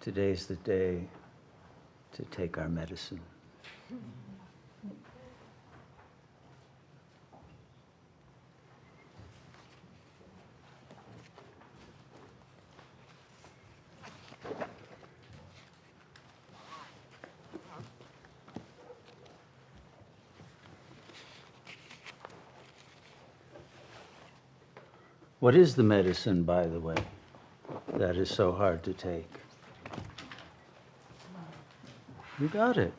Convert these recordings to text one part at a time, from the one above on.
Today's the day to take our medicine. What is the medicine, by the way, that is so hard to take? You got it.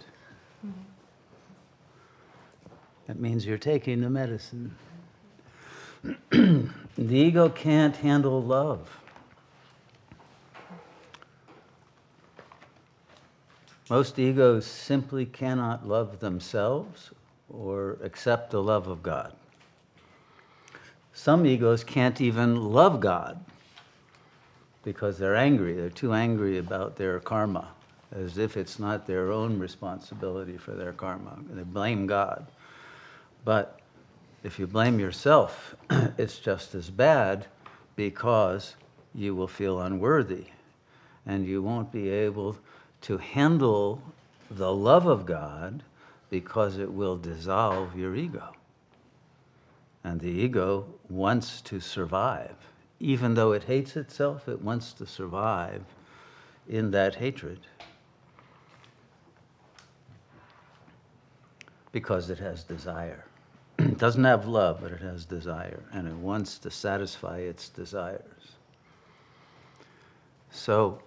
That means you're taking the medicine. The ego can't handle love. Most egos simply cannot love themselves or accept the love of God. Some egos can't even love God because they're angry. They're too angry about their karma, as if it's not their own responsibility for their karma. They blame God. But if you blame yourself, it's just as bad because you will feel unworthy and you won't be able to handle the love of God because it will dissolve your ego. And the ego wants to survive. Even though it hates itself, it wants to survive in that hatred because it has desire. It doesn't have love, but it has desire, and it wants to satisfy its desires. So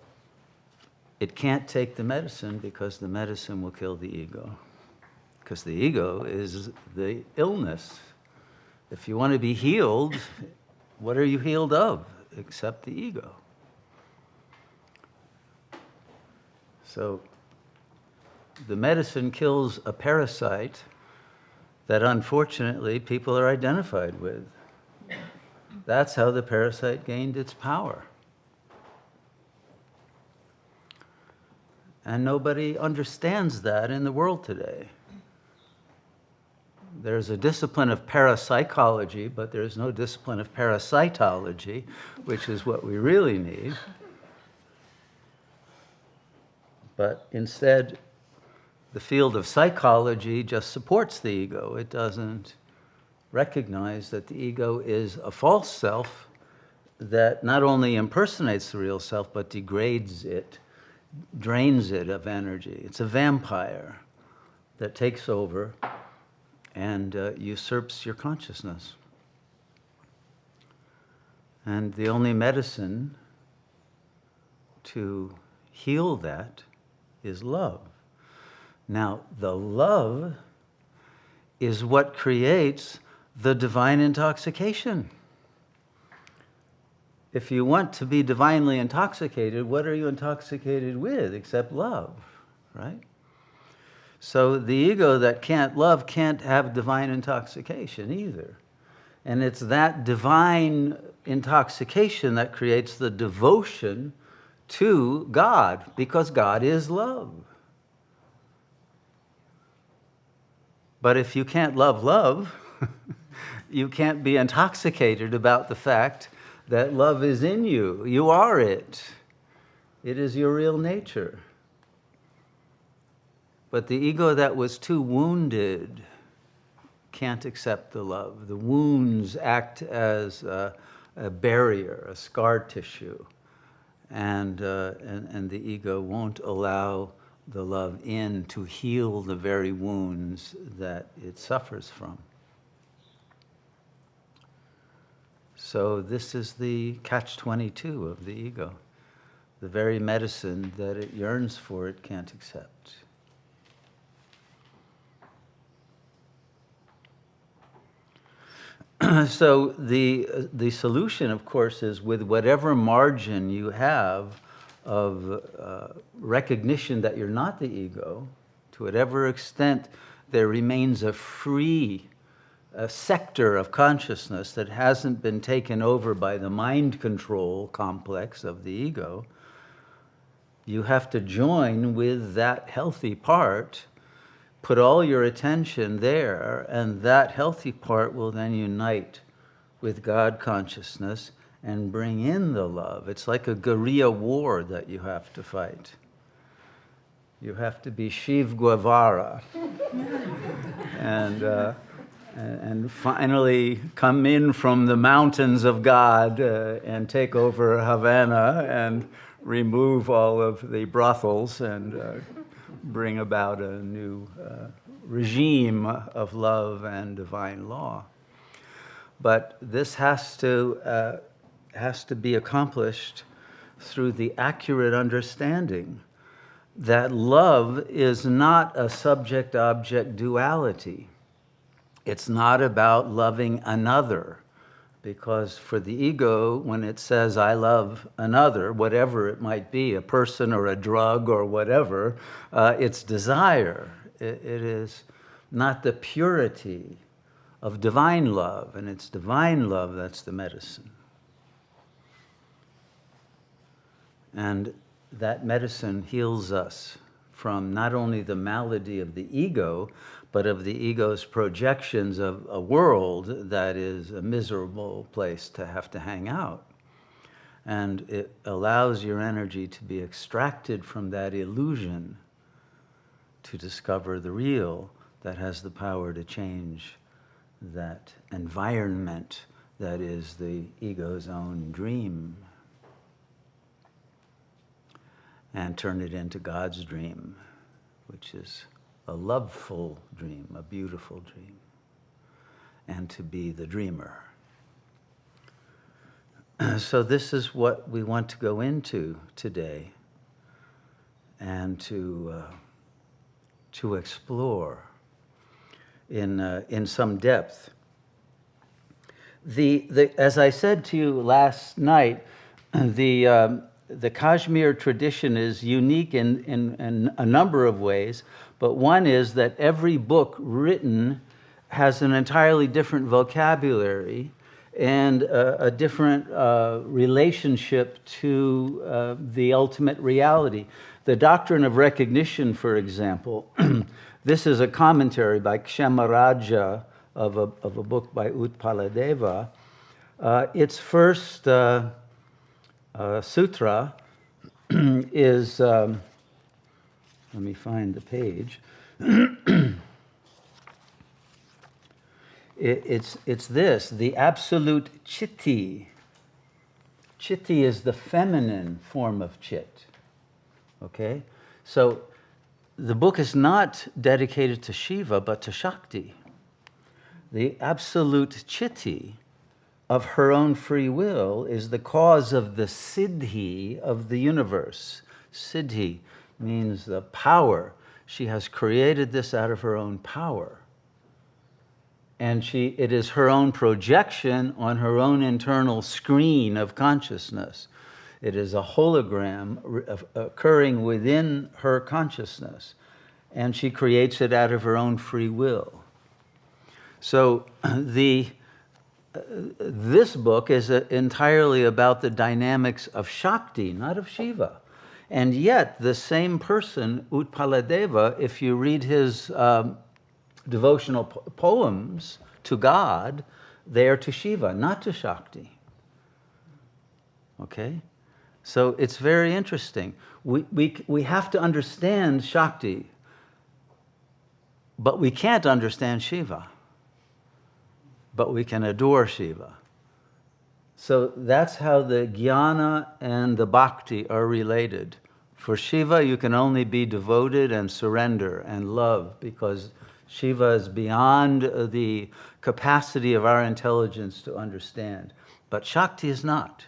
it can't take the medicine because the medicine will kill the ego. Because the ego is the illness. If you want to be healed, what are you healed of except the ego? So the medicine kills a parasite that unfortunately people are identified with. That's how the parasite gained its power. And nobody understands that in the world today. There's a discipline of parapsychology, but there's no discipline of parasitology, which is what we really need. But instead, the field of psychology just supports the ego. It doesn't recognize that the ego is a false self that not only impersonates the real self, but degrades it, drains it of energy. It's a vampire that takes over and usurps your consciousness. And the only medicine to heal that is love. Now, the love is what creates the divine intoxication. If you want to be divinely intoxicated, what are you intoxicated with except love, right? So the ego that can't love can't have divine intoxication either. And it's that divine intoxication that creates the devotion to God, because God is love. But if you can't love love, you can't be intoxicated about the fact that love is in you. You are it. It is your real nature. But the ego that was too wounded can't accept the love. The wounds act as a barrier, a scar tissue, and the ego won't allow the love in to heal the very wounds that it suffers from. So this is the catch-22 of the ego. The very medicine that it yearns for, it can't accept. So the solution, of course, is with whatever margin you have of recognition that you're not the ego, to whatever extent there remains a free sector of consciousness that hasn't been taken over by the mind control complex of the ego, you have to join with that healthy part, put all your attention there, and that healthy part will then unite with God consciousness and bring in the love. It's like a guerrilla war that you have to fight. You have to be Shiv Guevara and finally come in from the mountains of God and take over Havana and remove all of the brothels and bring about a new regime of love and divine law. But this has to be accomplished through the accurate understanding that love is not a subject-object duality. It's not about loving another, because for the ego, when it says, I love another, whatever it might be, a person or a drug or whatever, it's desire. It is not the purity of divine love, and it's divine love that's the medicine. And that medicine heals us from not only the malady of the ego, but of the ego's projections of a world that is a miserable place to have to hang out. And it allows your energy to be extracted from that illusion to discover the real that has the power to change that environment that is the ego's own dream, and turn it into God's dream, which is a loveful dream, a beautiful dream, and to be the dreamer. So this is what we want to go into today and to explore in some depth. As I said to you last night, the Kashmir tradition is unique in a number of ways, but one is that every book written has an entirely different vocabulary and a different relationship to the ultimate reality. The doctrine of recognition, for example, this is a commentary by Kshemaraja of a book by Utpaladeva. Its first sutra is, let me find the page. It's this, the absolute chitti. Chitti is the feminine form of chit. Okay? So the book is not dedicated to Shiva, but to Shakti. The absolute chitti of her own free will is the cause of the siddhi of the universe. Siddhi means the power. She has created this out of her own power. And it is her own projection on her own internal screen of consciousness. It is a hologram occurring within her consciousness. And she creates it out of her own free will. So this book is entirely about the dynamics of Shakti, not of Shiva. And yet, the same person, Utpaladeva, if you read his devotional poems to God, they are to Shiva, not to Shakti. Okay? So it's very interesting. We have to understand Shakti, but we can't understand Shiva. But we can adore Shiva. So that's how the jnana and the bhakti are related. For Shiva, you can only be devoted and surrender and love, because Shiva is beyond the capacity of our intelligence to understand. But Shakti is not.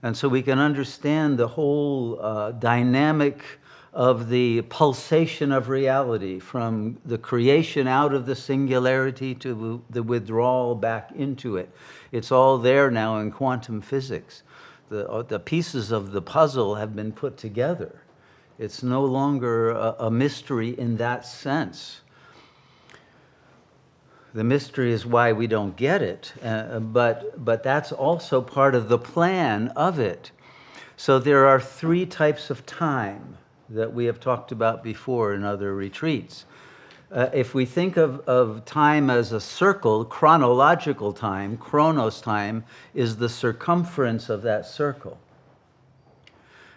And so we can understand the whole dynamic of the pulsation of reality, from the creation out of the singularity to the withdrawal back into it. It's all there now in quantum physics. The pieces of the puzzle have been put together. It's no longer a mystery in that sense. The mystery is why we don't get it, but that's also part of the plan of it. So there are three types of time that we have talked about before in other retreats. If we think of time as a circle, chronological time, chronos time, is the circumference of that circle.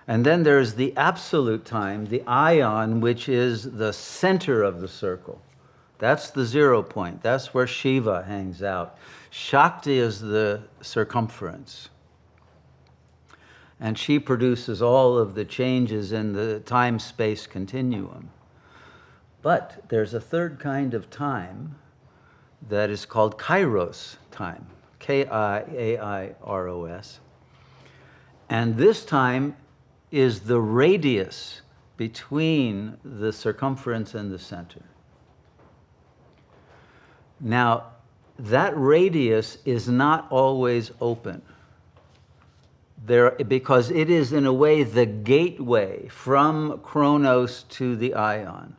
And then there's the absolute time, the ion, which is the center of the circle. That's the 0 point. That's where Shiva hangs out. Shakti is the circumference. And she produces all of the changes in the time-space continuum. But there's a third kind of time that is called kairos time, K-I-A-I-R-O-S. And this time is the radius between the circumference and the center. Now, that radius is not always open. Because it is, in a way, the gateway from Chronos to the ion.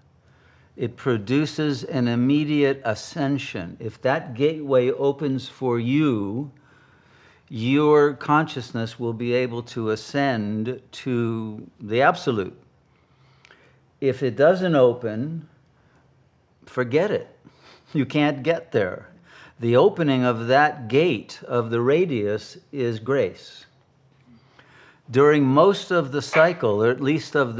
It produces an immediate ascension. If that gateway opens for you, your consciousness will be able to ascend to the absolute. If it doesn't open, forget it. You can't get there. The opening of that gate of the radius is grace. During most of the cycle, or at least of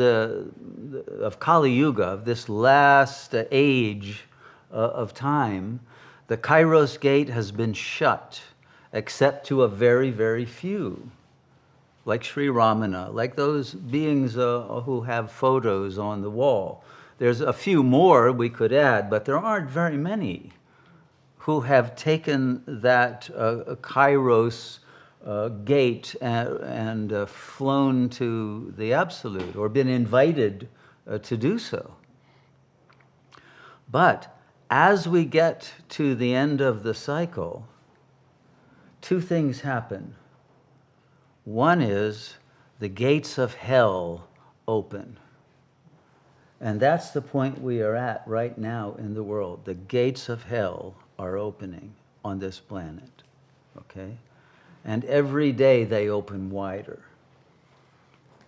Kali Yuga, of this last age of time, the Kairos gate has been shut, except to a very, very few, like Sri Ramana, like those beings who have photos on the wall. There's a few more we could add, but there aren't very many who have taken that Kairos gate and flown to the absolute, or been invited to do so. But as we get to the end of the cycle, two things happen. One is the gates of hell open. And that's the point we are at right now in the world. The gates of hell are opening on this planet, okay? And every day they open wider,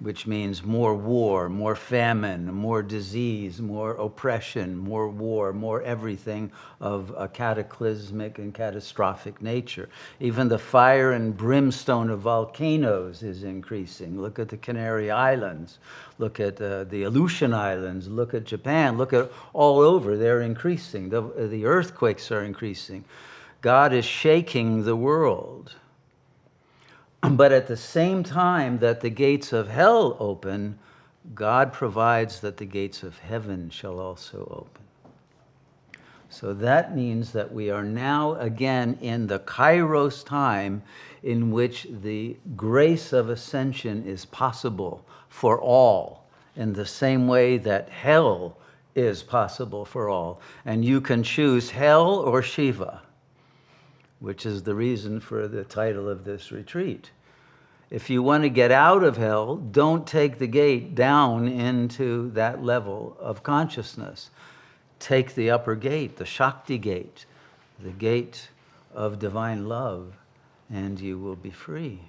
which means more war, more famine, more disease, more oppression, more war, more everything of a cataclysmic and catastrophic nature. Even the fire and brimstone of volcanoes is increasing. Look at the Canary Islands. Look at the Aleutian Islands. Look at Japan. Look at all over. They're increasing. The earthquakes are increasing. God is shaking the world. But at the same time that the gates of hell open, God provides that the gates of heaven shall also open. So that means that we are now again in the Kairos time in which the grace of ascension is possible for all, in the same way that hell is possible for all. And you can choose hell or Shiva, which is the reason for the title of this retreat. If you want to get out of hell, don't take the gate down into that level of consciousness. Take the upper gate, the Shakti gate, the gate of divine love, and you will be free.